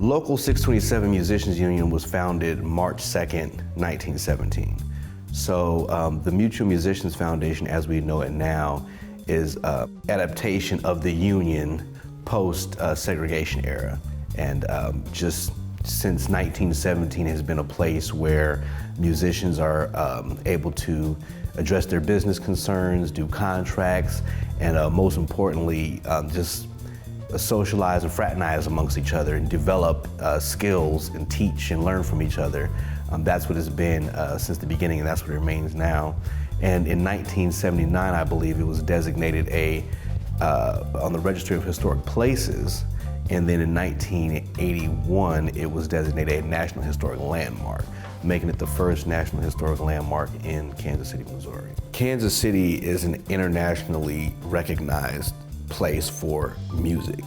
Local 627 Musicians Union was founded March 2nd, 1917. So the Mutual Musicians Foundation, as we know it now, is an adaptation of the union post-segregation era. And just since 1917 has been a place where musicians are able to address their business concerns, do contracts, and most importantly, just socialize and fraternize amongst each other and develop skills and teach and learn from each other. That's what it's been since the beginning, and that's what it remains now. And in 1979, I believe it was designated on the Registry of Historic Places, and then in 1981, it was designated a National Historic Landmark, making it the first National Historic Landmark in Kansas City, Missouri. Kansas City is an internationally recognized place for music,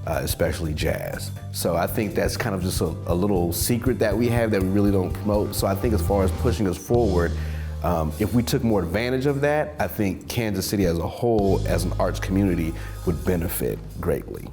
especially jazz. So I think that's kind of just a little secret that we have that we really don't promote. So I think as far as pushing us forward, if we took more advantage of that, I think Kansas City as a whole, as an arts community, would benefit greatly.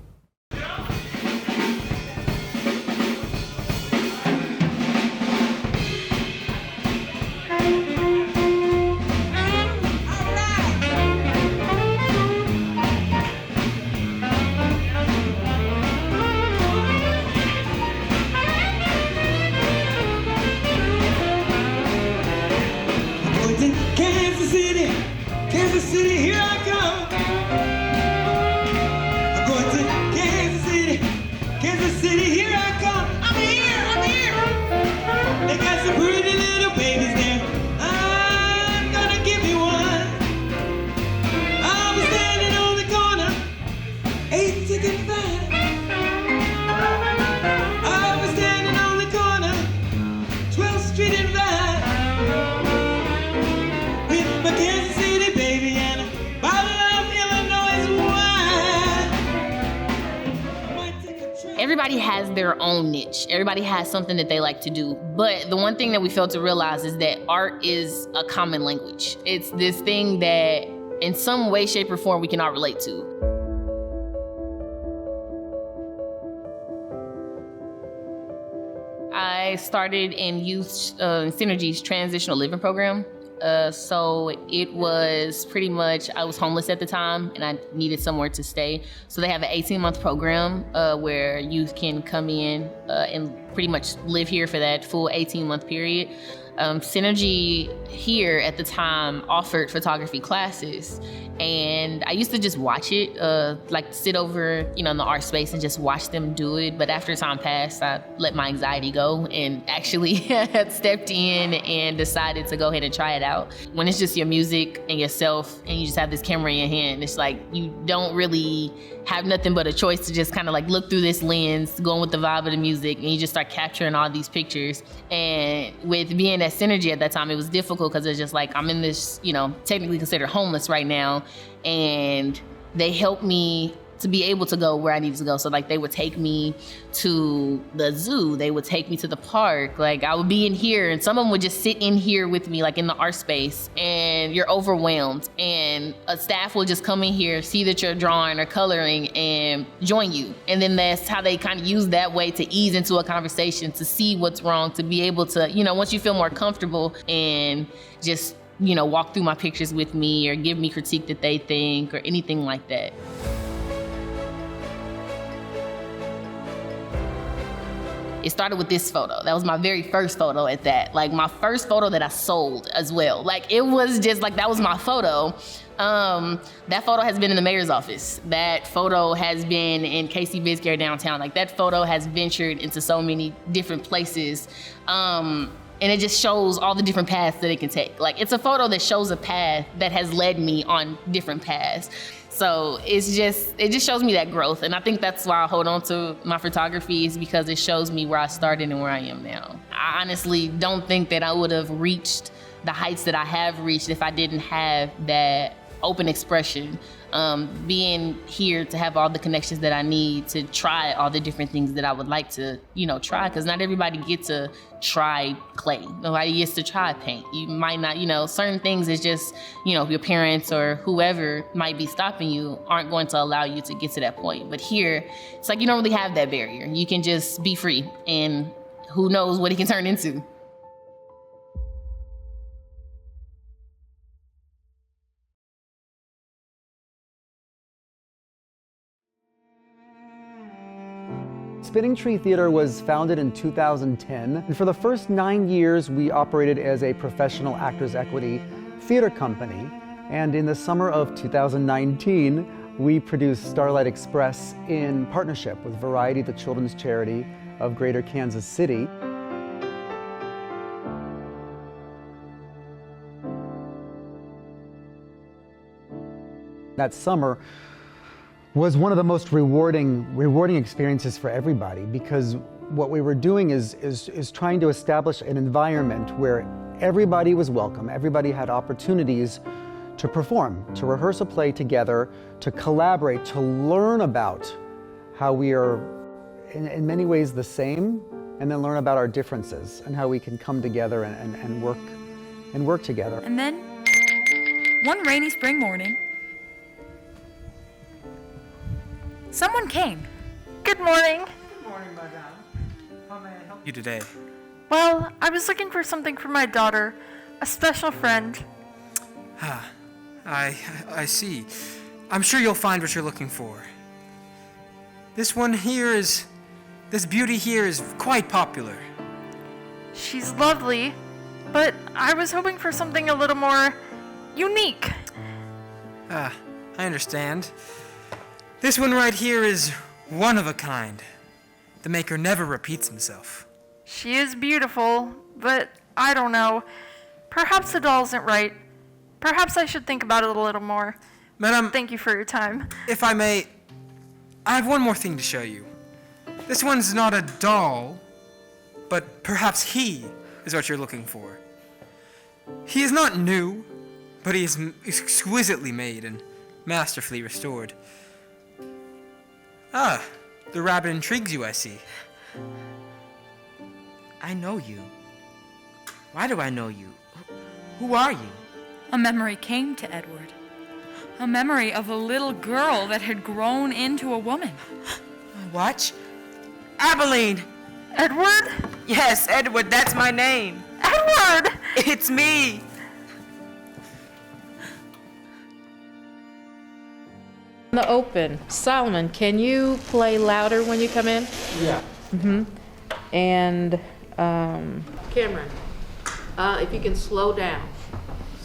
Kansas City, here I come. I'm going to Kansas City, here I come. I'm here. They got some pretty little babies there. I'm gonna give you one. I'll be standing on the corner, 8 ticket fine. I'll be standing on the corner, 12th Street and Vine. With my Kansas City baby and a bottle of Illinois wine. Everybody has their own niche. Everybody has something that they like to do. But the one thing that we failed to realize is that art is a common language. It's this thing that in some way, shape, or form we can all relate to. I started in Youth Synergy's Transitional Living Program. So it was pretty much, I was homeless at the time and I needed somewhere to stay. So they have an 18-month program where youth can come in and pretty much live here for that full 18-month period. Synergy here at the time offered photography classes, and I used to just watch it, like sit over, in the art space and just watch them do it. But after time passed, I let my anxiety go and actually stepped in and decided to go ahead and try it out. When it's just your music and yourself and you just have this camera in your hand, it's like you don't really have nothing but a choice to just kind of like look through this lens, going with the vibe of the music, and you just start capturing all these pictures. And with being at Synergy at that time, it was difficult because it's just like I'm in this, technically considered homeless right now, and they helped me to be able to go where I needed to go. So like they would take me to the zoo, they would take me to the park. Like I would be in here and some of them would just sit in here with me, like in the art space, and you're overwhelmed. And a staff will just come in here, see that you're drawing or coloring and join you. And then that's how they kind of use that way to ease into a conversation, to see what's wrong, to be able to, once you feel more comfortable and just, walk through my pictures with me or give me critique that they think or anything like that. It started with this photo. That was my very first photo at that. Like my first photo that I sold as well. Like it was just like, that was my photo. That photo has been in the mayor's office. That photo has been in KC Bizcare downtown. Like that photo has ventured into so many different places. And it just shows all the different paths that it can take. Like it's a photo that shows a path that has led me on different paths. So it just shows me that growth. And I think that's why I hold on to my photography, is because it shows me where I started and where I am now. I honestly don't think that I would have reached the heights that I have reached if I didn't have that open expression being here to have all the connections that I need to try all the different things that I would like to, try, because not everybody gets to try clay. Nobody gets to try paint. You might not, certain things is just, your parents or whoever might be stopping you aren't going to allow you to get to that point. But here, it's like you don't really have that barrier. You can just be free, and who knows what it can turn into. Spinning Tree Theater was founded in 2010, and for the first 9 years, we operated as a professional Actors Equity theater company. And in the summer of 2019, we produced Starlight Express in partnership with Variety, the children's charity of Greater Kansas City. That summer was one of the most rewarding experiences for everybody, because what we were doing is trying to establish an environment where everybody was welcome, everybody had opportunities to perform, to rehearse a play together, to collaborate, to learn about how we are in many ways the same, and then learn about our differences and how we can come together and work together. And then, one rainy spring morning, someone came. Good morning. Good morning, madame. How may I help you today? Well, I was looking for something for my daughter, a special friend. I see. I'm sure you'll find what you're looking for. This beauty here is quite popular. She's lovely, but I was hoping for something a little more unique. I understand. This one right here is one of a kind. The maker never repeats himself. She is beautiful, but I don't know. Perhaps the doll isn't right. Perhaps I should think about it a little more. Madam, Thank you for your time. if I may, I have one more thing to show you. This one's not a doll, but perhaps he is what you're looking for. He is not new, but he is exquisitely made and masterfully restored. Ah, the rabbit intrigues you, I see. I know you. Why do I know you? Who are you? A memory came to Edward. A memory of a little girl that had grown into a woman. Watch. Abilene! Edward? Yes, Edward, that's my name. Edward! It's me! The open. Solomon, can you play louder when you come in? Yeah. And Cameron, if you can slow down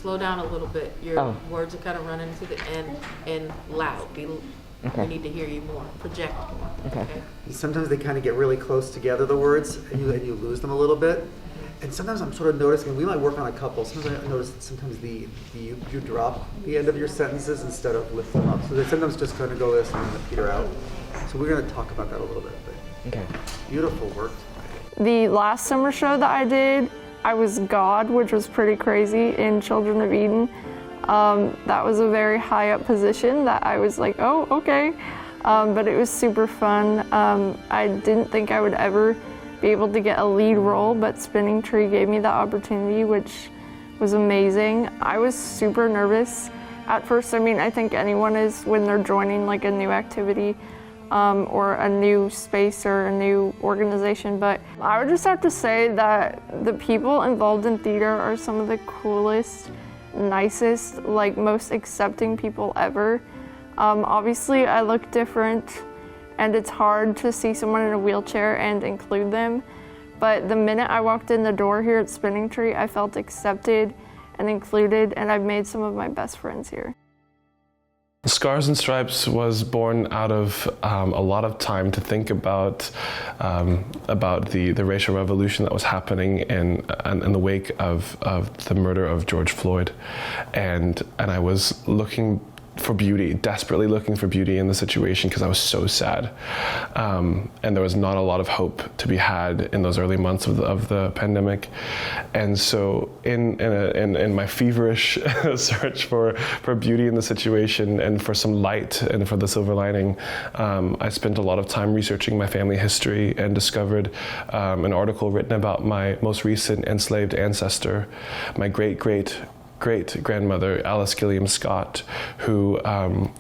a little bit. Your words are kind of running to the end, and loud. We need to hear you more. Project more. Okay. Sometimes they kind of get really close together, the words, and you lose them a little bit. And sometimes I'm sort of noticing, we might work on a couple, sometimes I notice that sometimes you drop the end of your sentences instead of lift them up. So they sometimes just kind of go this and then peter out. So we're going to talk about that a little bit. Okay. Beautiful work. The last summer show that I did, I was God, which was pretty crazy, in Children of Eden. That was a very high up position that I was like, oh, okay. But it was super fun. I didn't think I would ever be able to get a lead role, but Spinning Tree gave me that opportunity, which was amazing. I was super nervous at first. I mean, I think anyone is when they're joining like a new activity or a new space or a new organization, but I would just have to say that the people involved in theater are some of the coolest, nicest, like most accepting people ever. Obviously, I look different, and it's hard to see someone in a wheelchair and include them. But the minute I walked in the door here at Spinning Tree, I felt accepted and included, and I've made some of my best friends here. Scars and Stripes was born out of a lot of time to think about the racial revolution that was happening in the wake of the murder of George Floyd, and I was looking for beauty, desperately looking for beauty in the situation because I was so sad. And there was not a lot of hope to be had in those early months of the pandemic. And so in my feverish search for beauty in the situation and for some light and for the silver lining, I spent a lot of time researching my family history and discovered an article written about my most recent enslaved ancestor, my great-grandmother, Alice Gilliam Scott, who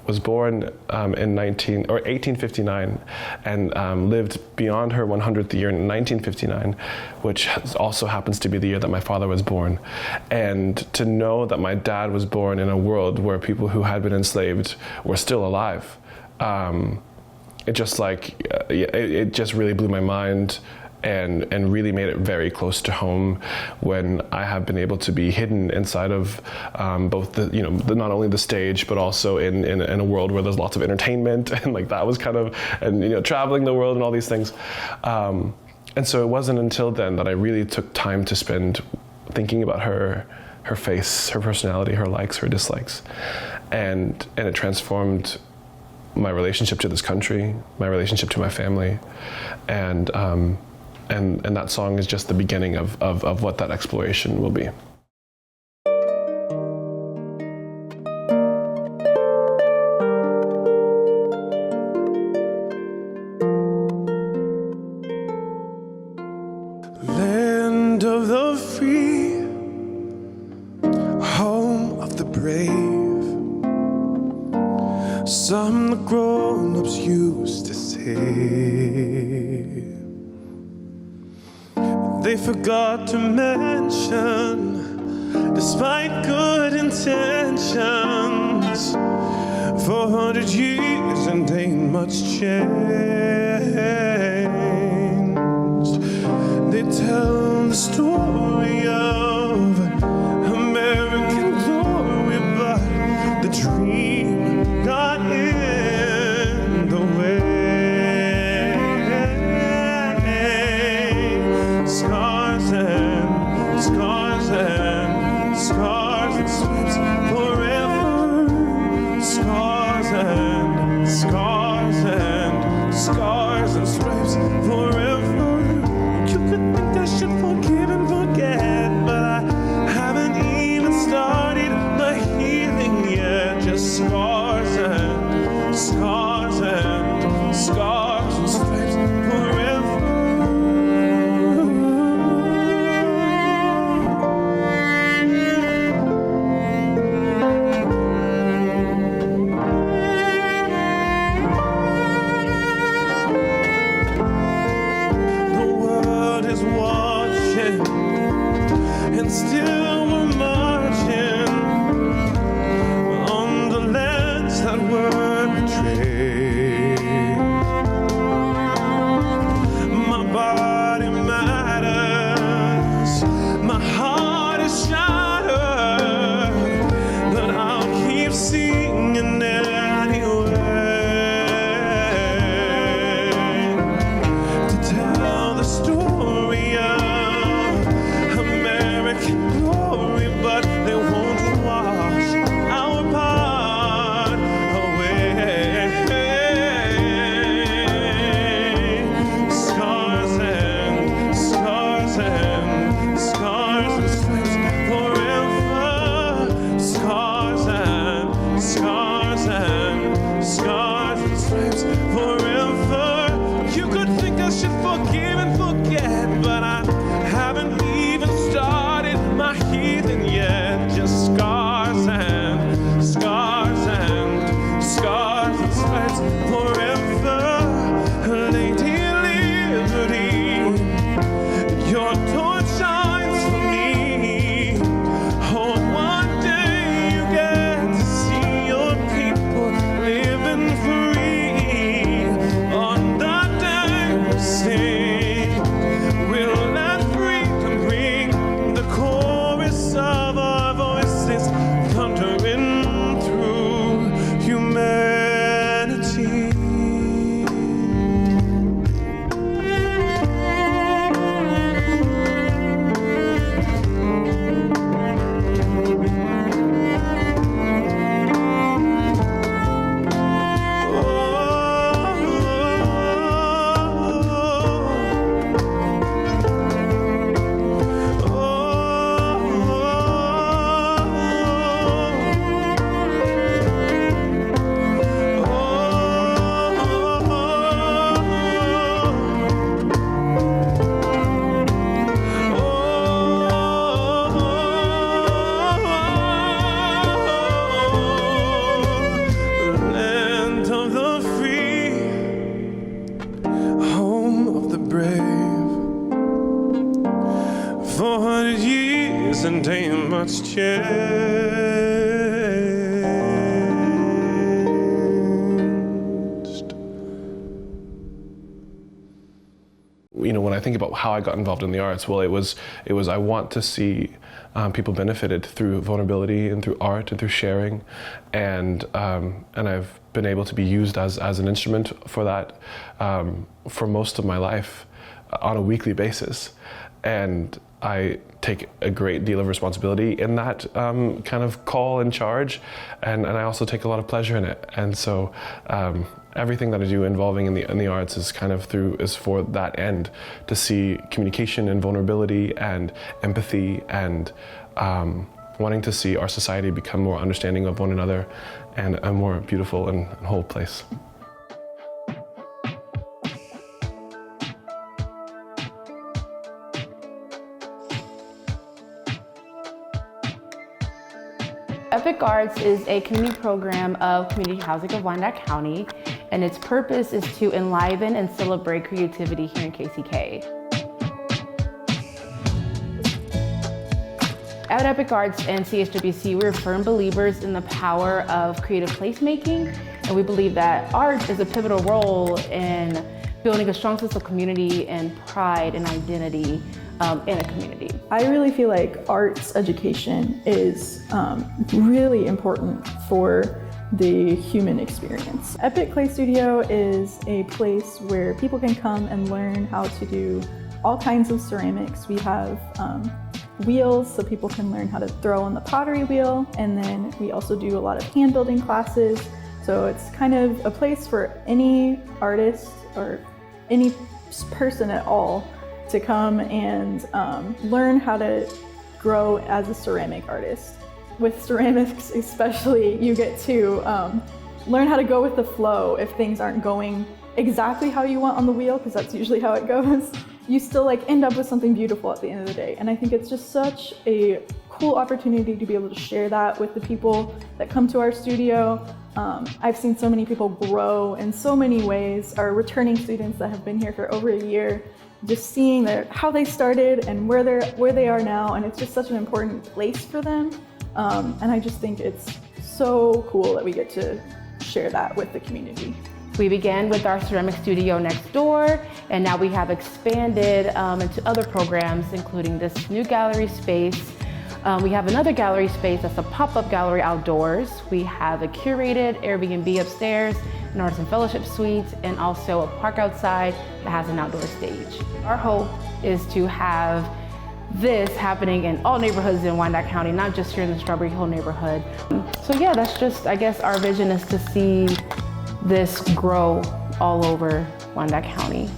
was born in 1859 and lived beyond her 100th year in 1959, which also happens to be the year that my father was born. And to know that my dad was born in a world where people who had been enslaved were still alive, it just really blew my mind. And really made it very close to home when I have been able to be hidden inside of both not only the stage but also in a world where there's lots of entertainment and like that was kind of, and traveling the world and all these things. And so it wasn't until then that I really took time to spend thinking about her face, her personality, her likes, her dislikes, and it transformed my relationship to this country, my relationship to my family, and that song is just the beginning of what that exploration will be. Land of the free, home of the brave, some the grown-ups used to say. They forgot to mention, despite good intentions, 400 years and ain't much changed. They tell the story of American glory, but the dream got in the way. Scars and stripes forever. Scars and stripes forever. You could think I should forgive and forget, but I haven't even started my healing yet. Just scars and stripes forever. And still we're marching on the lands that were betrayed. My body matters, my heart is shattered, but I'll keep singing anyway to tell the story of American glory. Isn't ain't much changed. You know, when I think about how I got involved in the arts, well, it was I want to see people benefited through vulnerability and through art and through sharing, and I've been able to be used as an instrument for that for most of my life on a weekly basis, and I take a great deal of responsibility in that kind of call and charge, and I also take a lot of pleasure in it, and so. Everything that I do involving in the arts is kind of is for that end, to see communication and vulnerability and empathy and wanting to see our society become more understanding of one another and a more beautiful and whole place. Epic Arts is a community program of Community Housing of Wyandotte County, and its purpose is to enliven and celebrate creativity here in KCK. At Epic Arts and CHWC, we're firm believers in the power of creative placemaking, and we believe that art is a pivotal role in building a strong sense of community and pride and identity in a community. I really feel like arts education is really important for the human experience. Epic Clay Studio is a place where people can come and learn how to do all kinds of ceramics. We have wheels so people can learn how to throw on the pottery wheel, and then we also do a lot of hand building classes. So it's kind of a place for any artist or any person at all to come and learn how to grow as a ceramic artist. With ceramics especially, you get to learn how to go with the flow. If things aren't going exactly how you want on the wheel, because that's usually how it goes, you still end up with something beautiful at the end of the day. And I think it's just such a cool opportunity to be able to share that with the people that come to our studio. I've seen so many people grow in so many ways. Our returning students that have been here for over a year, just seeing how they started and where they are now, and it's just such an important place for them. And I just think it's so cool that we get to share that with the community. We began with our ceramic studio next door, and now we have expanded into other programs, including this new gallery space. We have another gallery space that's a pop-up gallery outdoors. We have a curated Airbnb upstairs, an arts and fellowship suite, and also a park outside that has an outdoor stage. Our hope is to have this happening in all neighborhoods in Wyandotte County, not just here in the Strawberry Hill neighborhood. So yeah, that's just, I guess, our vision is to see this grow all over Wyandotte County.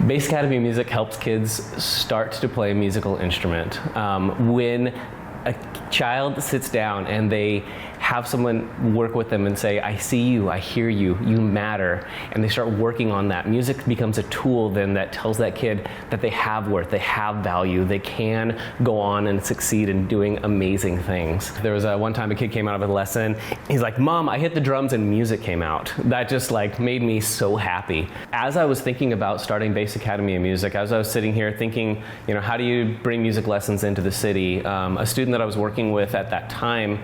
Bass Academy of Music helps kids start to play a musical instrument. When a child sits down and they have someone work with them and say, I see you, I hear you, you matter, and they start working on that, music becomes a tool then that tells that kid that they have worth, they have value, they can go on and succeed in doing amazing things. There was one time a kid came out of a lesson, he's like, Mom, I hit the drums and music came out. That just made me so happy. As I was thinking about starting Bass Academy of Music, as I was sitting here thinking, how do you bring music lessons into the city? A student that I was working with at that time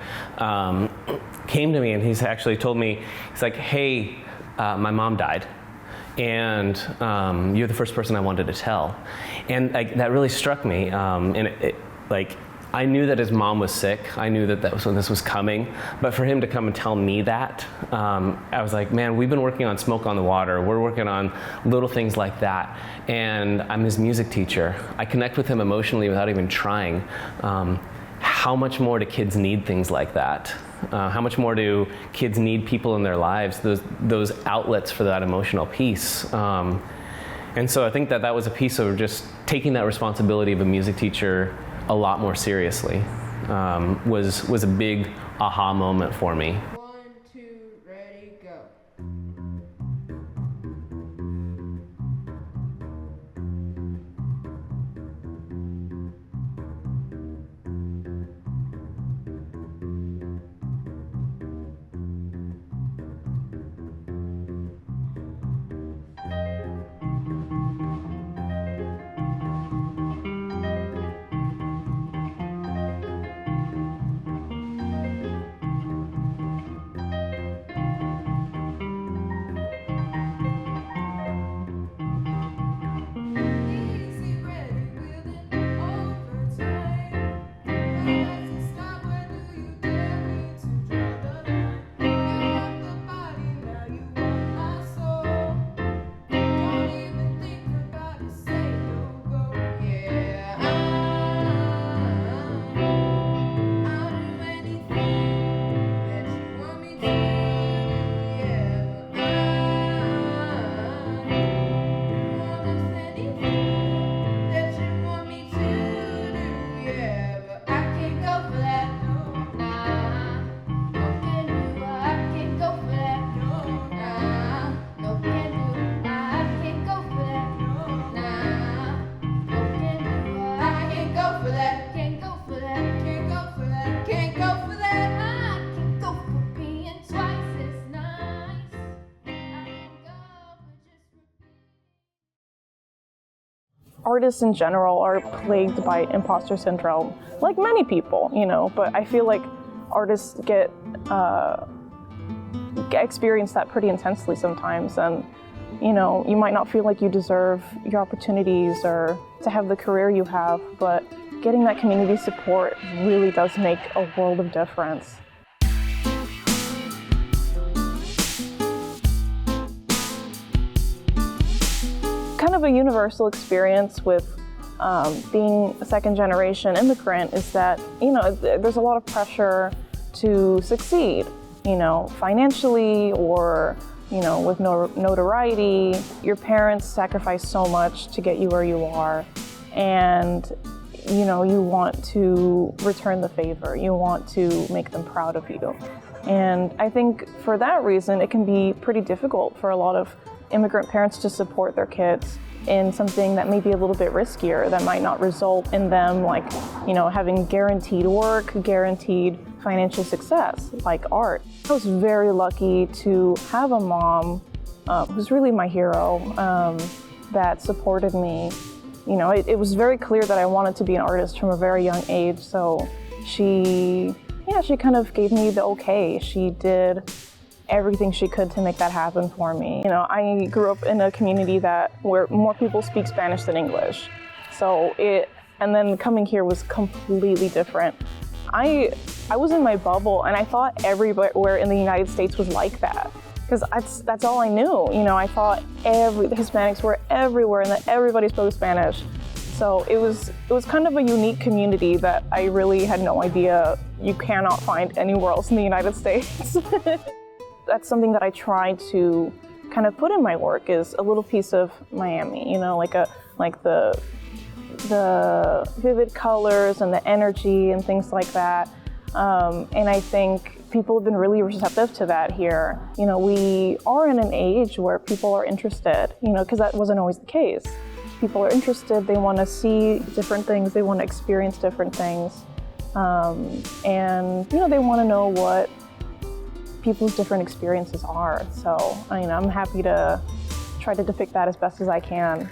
came to me and he's actually told me, he's like, hey, my mom died. and you're the first person I wanted to tell. And that really struck me. And I knew that his mom was sick. I knew that was when this was coming. But for him to come and tell me that, I was like, man, we've been working on Smoke on the Water. We're working on little things like that. And I'm his music teacher. I connect with him emotionally without even trying. How much more do kids need things like that? How much more do kids need people in their lives, those outlets for that emotional piece? And so I think that was a piece of just taking that responsibility of a music teacher a lot more seriously. Was a big aha moment for me. 1, 2, ready, go. Artists in general are plagued by imposter syndrome, like many people, but I feel like artists experience that pretty intensely sometimes, and you might not feel like you deserve your opportunities or to have the career you have, but getting that community support really does make a world of difference. Kind of a universal experience with being a second-generation immigrant is that, there's a lot of pressure to succeed, financially or, with notoriety. Your parents sacrifice so much to get you where you are, and, you want to return the favor. You want to make them proud of you. And I think for that reason, it can be pretty difficult for a lot of immigrant parents to support their kids in something that may be a little bit riskier, that might not result in them having guaranteed work, guaranteed financial success, like art. I was very lucky to have a mom who's really my hero, that supported me. It was very clear that I wanted to be an artist from a very young age, so she kind of gave me the okay. She did everything she could to make that happen for me. I grew up in a community where more people speak Spanish than English. And then coming here was completely different. I was in my bubble, and I thought everywhere in the United States was like that, because that's all I knew. I thought the Hispanics were everywhere and that everybody spoke Spanish. So it was kind of a unique community that I really had no idea you cannot find anywhere else in the United States. That's something that I try to kind of put in my work, is a little piece of Miami, like the vivid colors and the energy and things like that. And I think people have been really receptive to that here. We are in an age where people are interested, because that wasn't always the case. People are interested, they want to see different things, they want to experience different things. And they want to know what people's different experiences are. So, I'm happy to try to depict that as best as I can.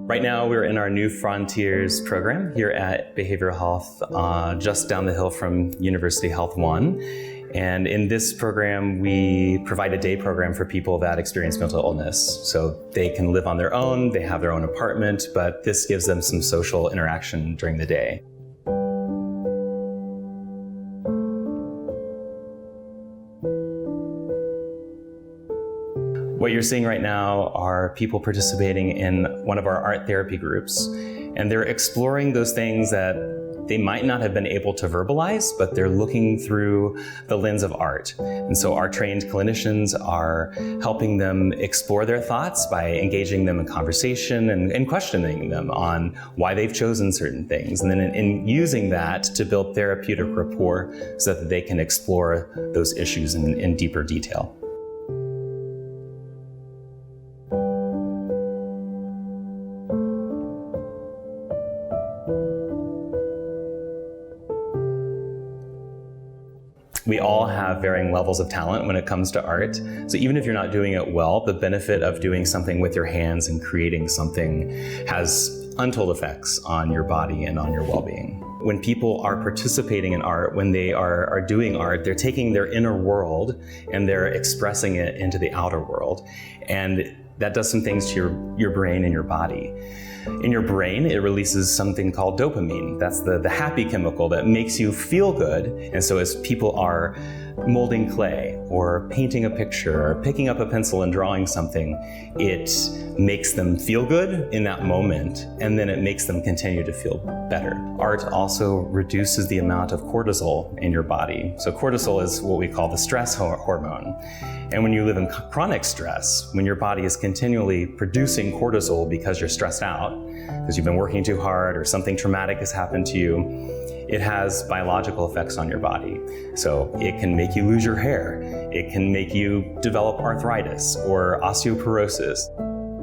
Right now, we're in our New Frontiers program here at Behavioral Health, just down the hill from University Health One. And in this program, we provide a day program for people that experience mental illness. So they can live on their own, they have their own apartment, but this gives them some social interaction during the day. What you're seeing right now are people participating in one of our art therapy groups, and they're exploring those things that they might not have been able to verbalize, but they're looking through the lens of art. And so our trained clinicians are helping them explore their thoughts by engaging them in conversation and questioning them on why they've chosen certain things, and then in using that to build therapeutic rapport so that they can explore those issues in deeper detail. We all have varying levels of talent when it comes to art. So even if you're not doing it well, the benefit of doing something with your hands and creating something has untold effects on your body and on your well-being. When people are participating in art, when they are doing art, they're taking their inner world and they're expressing it into the outer world. And that does some things to your brain and your body. In your brain, it releases something called dopamine. That's the happy chemical that makes you feel good. And so as people are molding clay or painting a picture or picking up a pencil and drawing something, it makes them feel good in that moment, and then it makes them continue to feel better. Art also reduces the amount of cortisol in your body. So cortisol is what we call the stress hormone. And when you live in chronic stress, when your body is continually producing cortisol because you're stressed out, because you've been working too hard or something traumatic has happened to you, it has biological effects on your body. So it can make you lose your hair. It can make you develop arthritis or osteoporosis.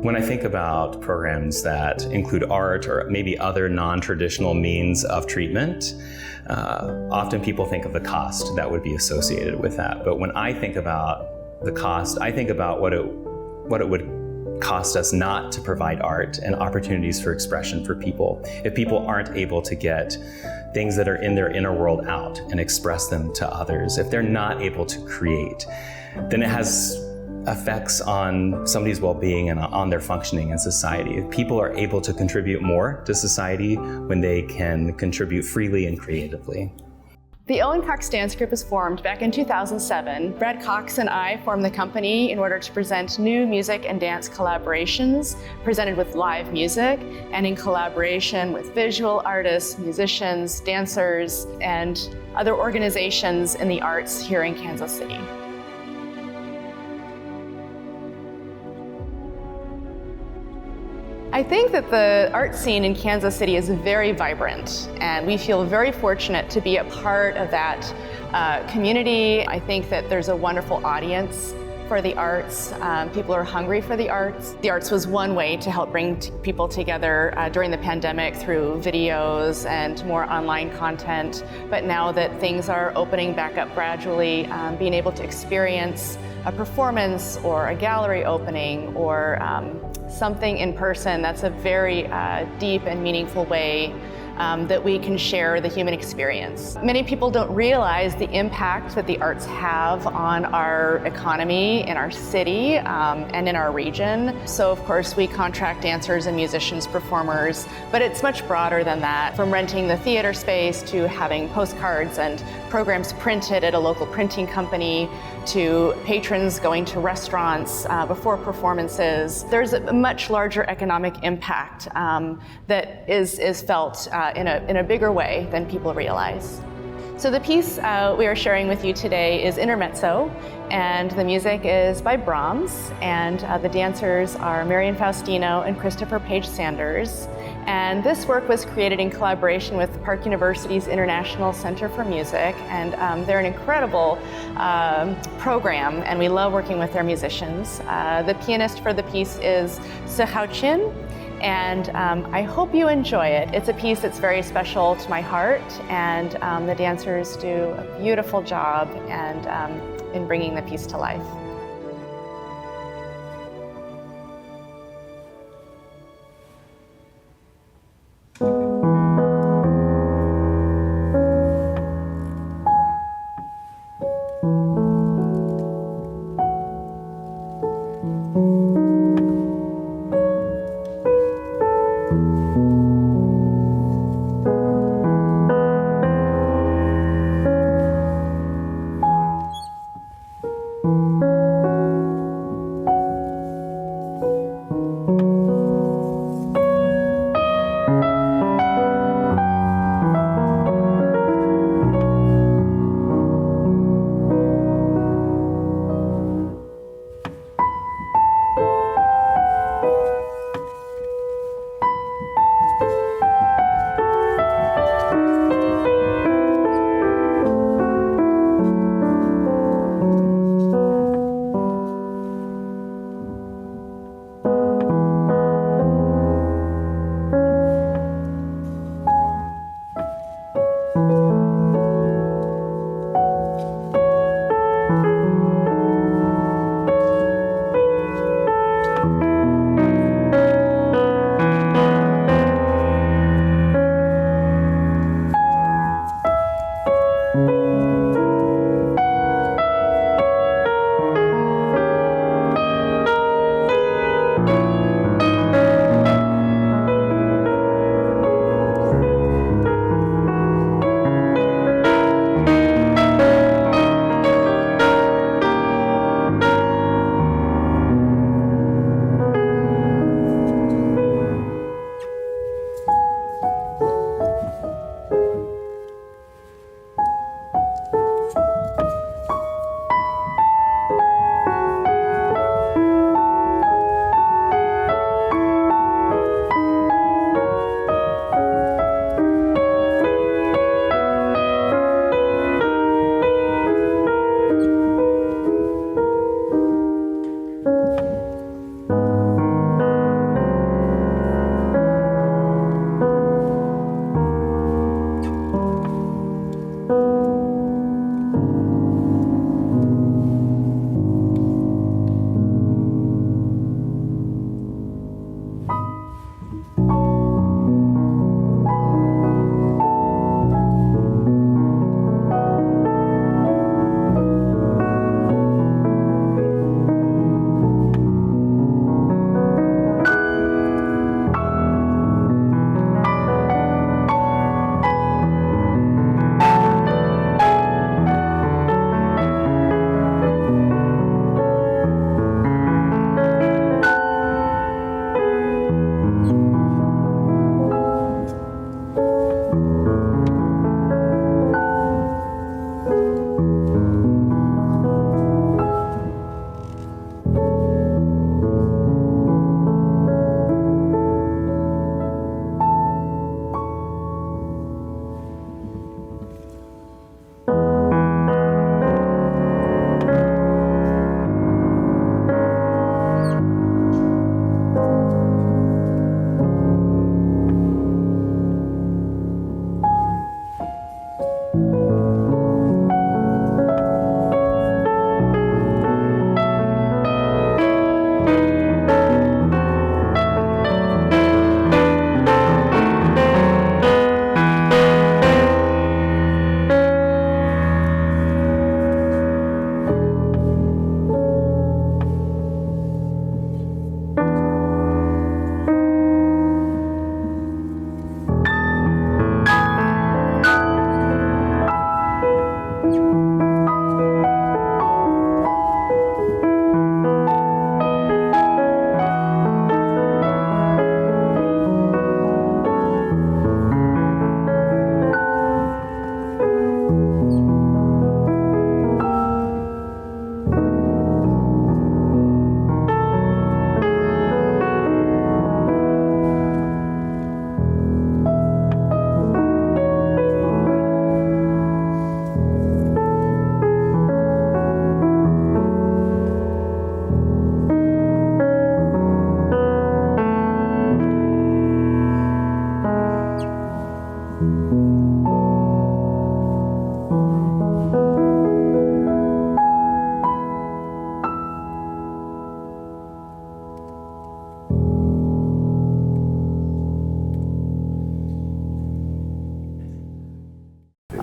When I think about programs that include art or maybe other non-traditional means of treatment, often people think of the cost that would be associated with that. But when I think about the cost, I think about what it would cost us not to provide art and opportunities for expression for people. If people aren't able to get things that are in their inner world out and express them to others, if they're not able to create, then it has effects on somebody's well-being and on their functioning in society. If people are able to contribute more to society when they can contribute freely and creatively. The Owen Cox Dance Group was formed back in 2007. Brad Cox and I formed the company in order to present new music and dance collaborations presented with live music and in collaboration with visual artists, musicians, dancers, and other organizations in the arts here in Kansas City. I think that the art scene in Kansas City is very vibrant, and we feel very fortunate to be a part of that community. I think that there's a wonderful audience for the arts. People are hungry for the arts. The arts was one way to help bring people together during the pandemic through videos and more online content. But now that things are opening back up gradually, being able to experience a performance or a gallery opening or something in person, that's a very deep and meaningful way that we can share the human experience. Many people don't realize the impact that the arts have on our economy, in our city, and in our region. So of course we contract dancers and musicians, performers, but it's much broader than that. From renting the theater space to having postcards and programs printed at a local printing company to patrons going to restaurants before performances. There's a much larger economic impact that is felt in a bigger way than people realize. So the piece we are sharing with you today is Intermezzo, and the music is by Brahms, and the dancers are Marian Faustino and Christopher Page Sanders. And this work was created in collaboration with Park University's International Center for Music, and they're an incredible program, and we love working with their musicians. The pianist for the piece is Sehao Chin, and I hope you enjoy it. It's a piece that's very special to my heart, and the dancers do a beautiful job in bringing the piece to life.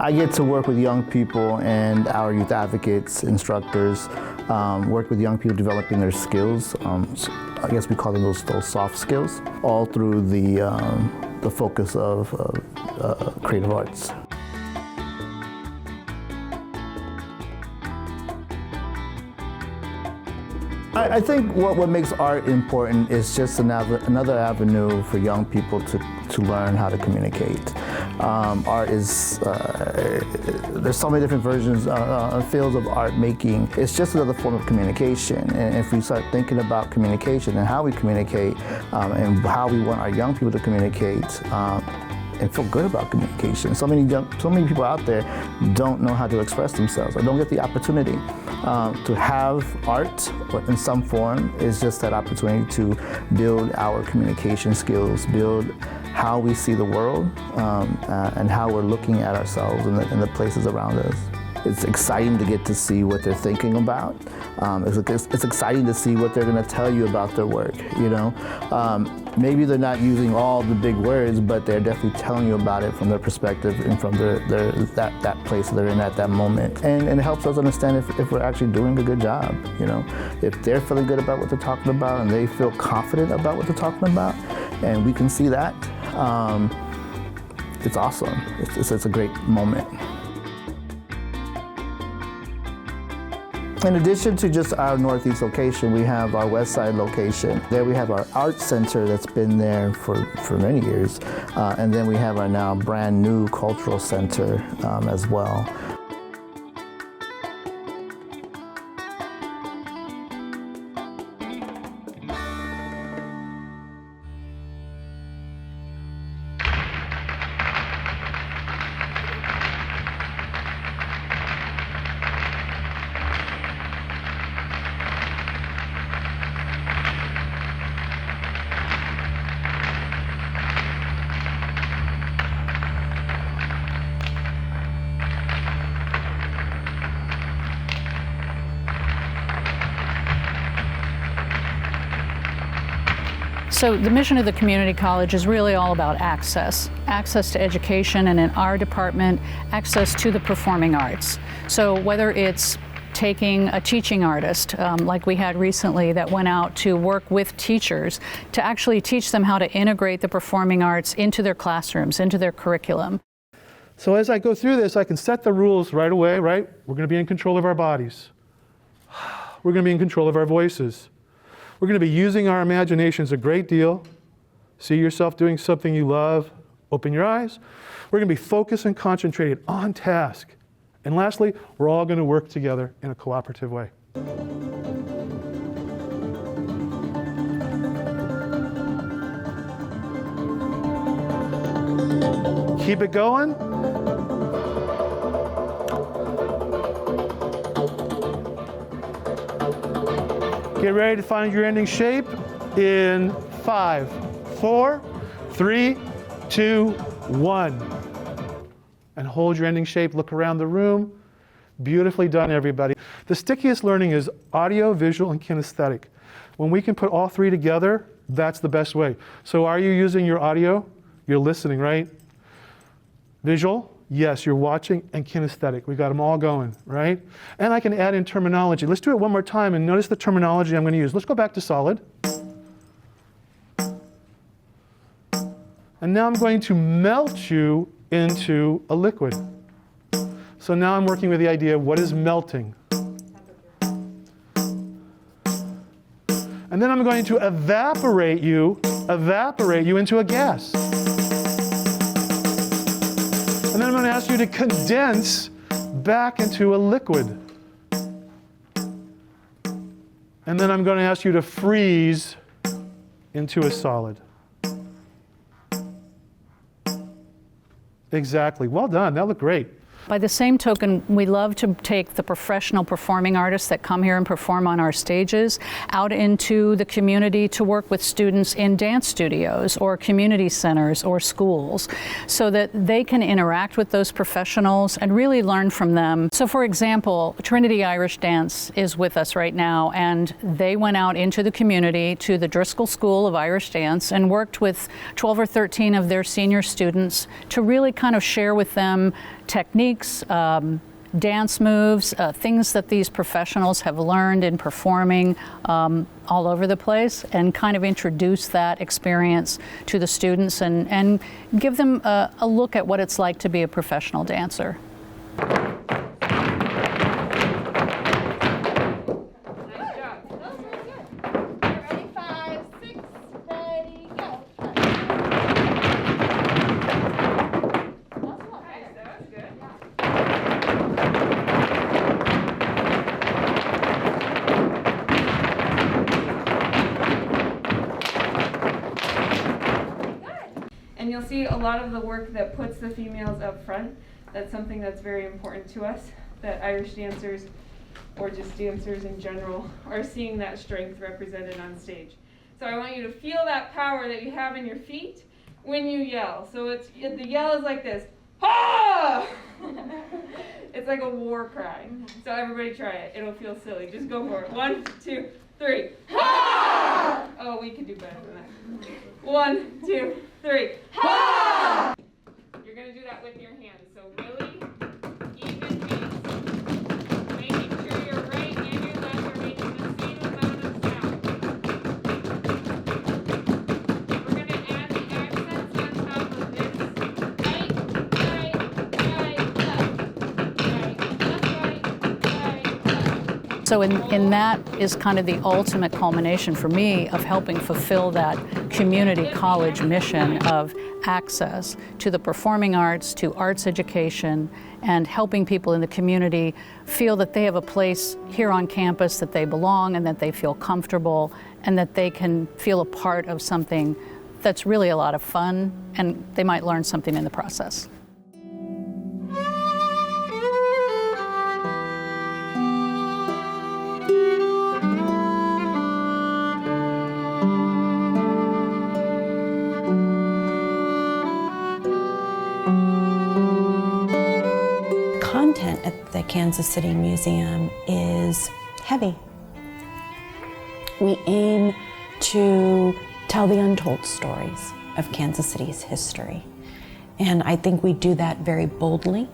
I get to work with young people and our youth advocates, instructors, work with young people developing their skills. So I guess we call them those soft skills, all through the focus of creative arts. I think what makes art important is just another avenue for young people to learn how to communicate. Art is, there's so many different versions, fields of art making. It's just another form of communication. And if we start thinking about communication and how we communicate and how we want our young people to communicate, and feel good about communication. So many people out there don't know how to express themselves or don't get the opportunity. To have art in some form is just that opportunity to build our communication skills, build how we see the world, and how we're looking at ourselves and the places around us. It's exciting to get to see what they're thinking about. It's exciting to see what they're going to tell you about their work. You know, maybe they're not using all the big words, but they're definitely telling you about it from their perspective and from that place they're in at that moment. And it helps us understand if we're actually doing a good job. You know, if they're feeling good about what they're talking about and they feel confident about what they're talking about, and we can see that, it's awesome. It's a great moment. In addition to just our Northeast location, we have our West Side location. There we have our art center that's been there for many years. And then we have our now brand new cultural center as well. So the mission of the community college is really all about access to education, and in our department, access to the performing arts. So whether it's taking a teaching artist, like we had recently, that went out to work with teachers to actually teach them how to integrate the performing arts into their classrooms, into their curriculum. So as I go through this, I can set the rules right away, right? We're going to be in control of our bodies. We're going to be in control of our voices. We're going to be using our imaginations a great deal. See yourself doing something you love. Open your eyes. We're going to be focused and concentrated on task. And lastly, we're all going to work together in a cooperative way. Keep it going. Get ready to find your ending shape in 5, 4, 3, 2, 1. And hold your ending shape, look around the room. Beautifully done, everybody. The stickiest learning is audio, visual, and kinesthetic. When we can put all three together, that's the best way. So are you using your audio? You're listening, right? Visual? Yes, you're watching, and kinesthetic. We got them all going, right? And I can add in terminology. Let's do it one more time and notice the terminology I'm going to use. Let's go back to solid. And now I'm going to melt you into a liquid. So now I'm working with the idea of what is melting. And then I'm going to evaporate you into a gas. And then I'm going to ask you to condense back into a liquid. And then I'm going to ask you to freeze into a solid. Exactly. Well done. That looked great. By the same token, we love to take the professional performing artists that come here and perform on our stages out into the community to work with students in dance studios or community centers or schools so that they can interact with those professionals and really learn from them. So for example, Trinity Irish Dance is with us right now, and they went out into the community to the Driscoll School of Irish Dance and worked with 12 or 13 of their senior students to really kind of share with them techniques, dance moves, things that these professionals have learned in performing all over the place, and kind of introduce that experience to the students and give them a look at what it's like to be a professional dancer. And you'll see a lot of the work that puts the females up front. That's something that's very important to us, that Irish dancers, or just dancers in general, are seeing that strength represented on stage. So I want you to feel that power that you have in your feet when you yell. So the yell is like this, ha! It's like a war cry. So everybody try it. It'll feel silly. Just go for it. 1, 2, 3. Ha! Oh, we could do better than that. 1, 2, 3. Ha! You're going to do that with your hands. So really even beats. Making sure your right and your left are making the same amount of sound. We're going to add the accents on top of this. Right, left. So in that is kind of the ultimate culmination for me of helping fulfill that community college mission of access to the performing arts, to arts education, and helping people in the community feel that they have a place here on campus, that they belong and that they feel comfortable and that they can feel a part of something that's really a lot of fun, and they might learn something in the process. Content at the Kansas City Museum is heavy. We aim to tell the untold stories of Kansas City's history. And I think we do that very boldly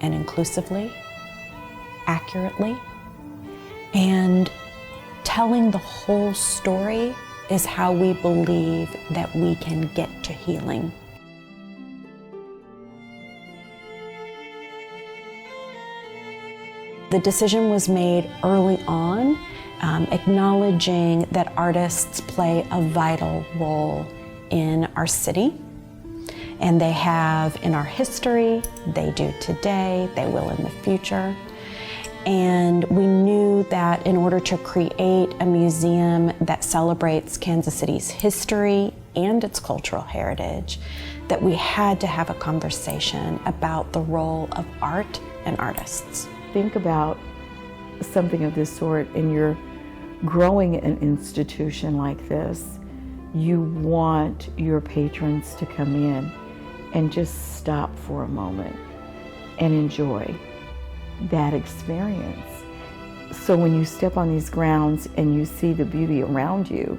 and inclusively, accurately. And telling the whole story is how we believe that we can get to healing. The decision was made early on, acknowledging that artists play a vital role in our city. And they have in our history, they do today, they will in the future. And we knew that in order to create a museum that celebrates Kansas City's history and its cultural heritage, that we had to have a conversation about the role of art and artists. Think about something of this sort and you're growing an institution like this. You want your patrons to come in and just stop for a moment and enjoy that experience. So when you step on these grounds and you see the beauty around you,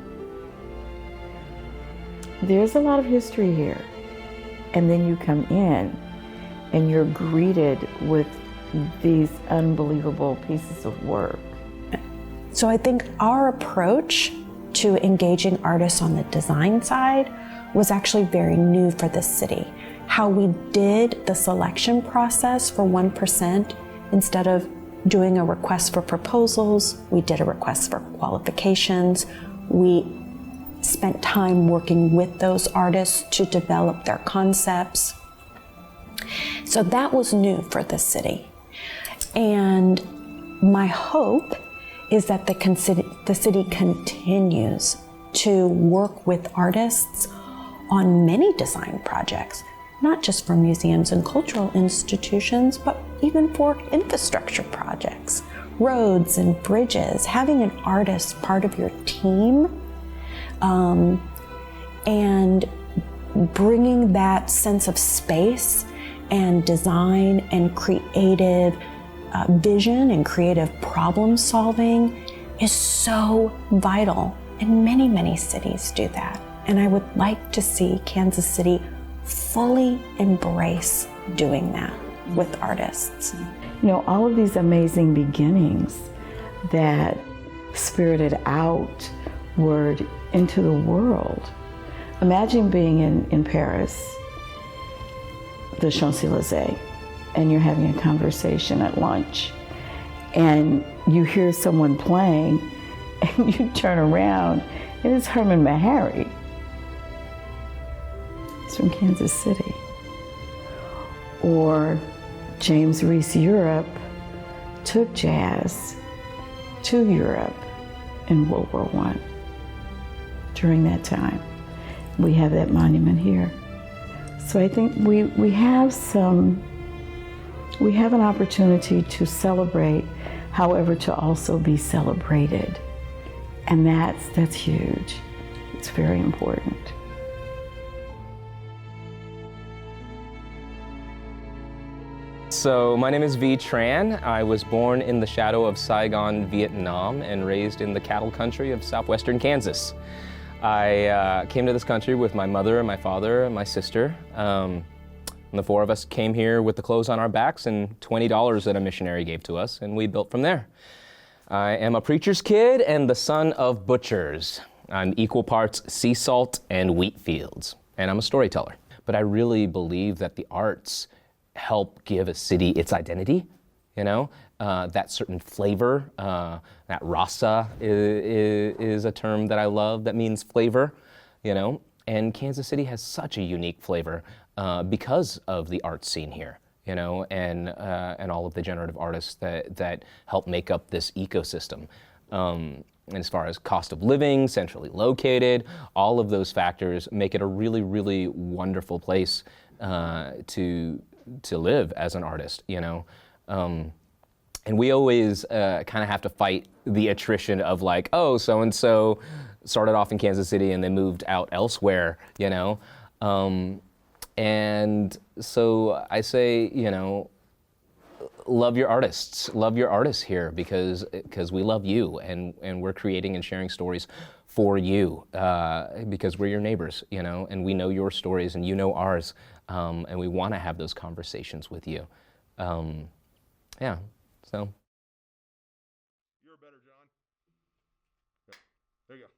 there's a lot of history here. And then you come in and you're greeted with these unbelievable pieces of work. So I think our approach to engaging artists on the design side was actually very new for this city. How we did the selection process for 1%, instead of doing a request for proposals, we did a request for qualifications. We spent time working with those artists to develop their concepts. So that was new for the city. And my hope is that the city continues to work with artists on many design projects, not just for museums and cultural institutions, but even for infrastructure projects, roads and bridges, having an artist part of your team, and bringing that sense of space and design and creative vision and creative problem solving is so vital. And many, many cities do that. And I would like to see Kansas City fully embrace doing that. with artists. You know, all of these amazing beginnings that spirited outward into the world. Imagine being in Paris, the Champs-Élysées, and you're having a conversation at lunch, and you hear someone playing, and you turn around, and it's Herman Mehari. It's from Kansas City. Or James Reese Europe took jazz to Europe in World War I. During that time, we have that monument here. So I think we have an opportunity to celebrate, however, to also be celebrated. And that's huge. It's very important. So my name is V. Tran. I was born in the shadow of Saigon, Vietnam, and raised in the cattle country of southwestern Kansas. I came to this country with my mother and my father and my sister. And the four of us came here with the clothes on our backs and $20 that a missionary gave to us, and we built from there. I am a preacher's kid and the son of butchers. I'm equal parts sea salt and wheat fields, and I'm a storyteller. But I really believe that the arts help give a city its identity, you know, that certain flavor. That rasa is a term that I love that means flavor, you know, and Kansas City has such a unique flavor because of the art scene here, you know, and all of the generative artists that help make up this ecosystem. And as far as cost of living, centrally located, all of those factors make it a really, really wonderful place to live as an artist, you know. And we always kind of have to fight the attrition of like, oh, so-and-so started off in Kansas City and they moved out elsewhere, you know. And so I say, you know, love your artists here because we love you and we're creating and sharing stories for you because we're your neighbors, you know, and we know your stories and you know ours, and we want to have those conversations with you. Yeah, so. You're better, John. There you go.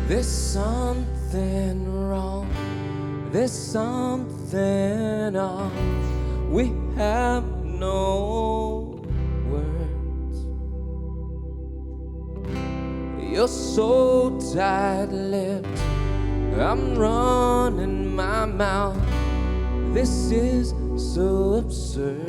There's something wrong, there's something off. We have no words. You're so tight-lipped, I'm running my mouth. This is so absurd.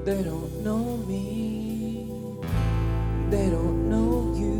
They don't know me, they don't know you.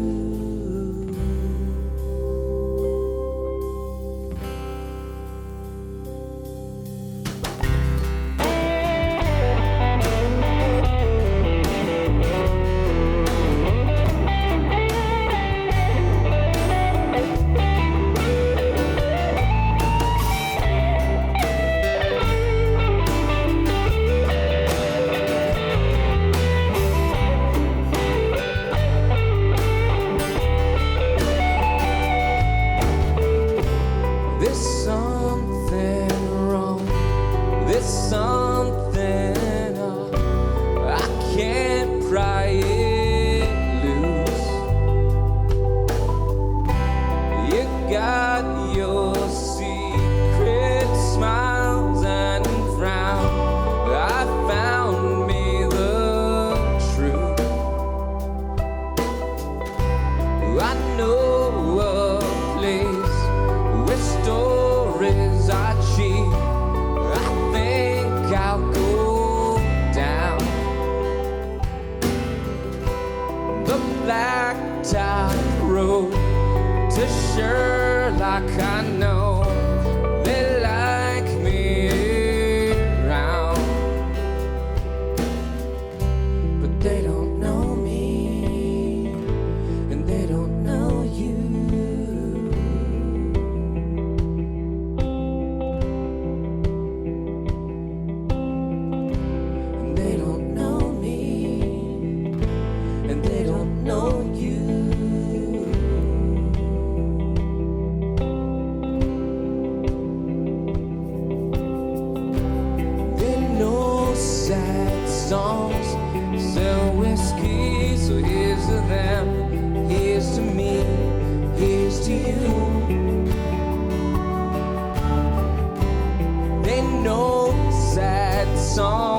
like I know they like me around, but they don't know me, and they don't know you. And they don't know me, and they don't know you. Sad songs, sell whiskey, so here's to them, here's to me, here's to you. They know sad songs.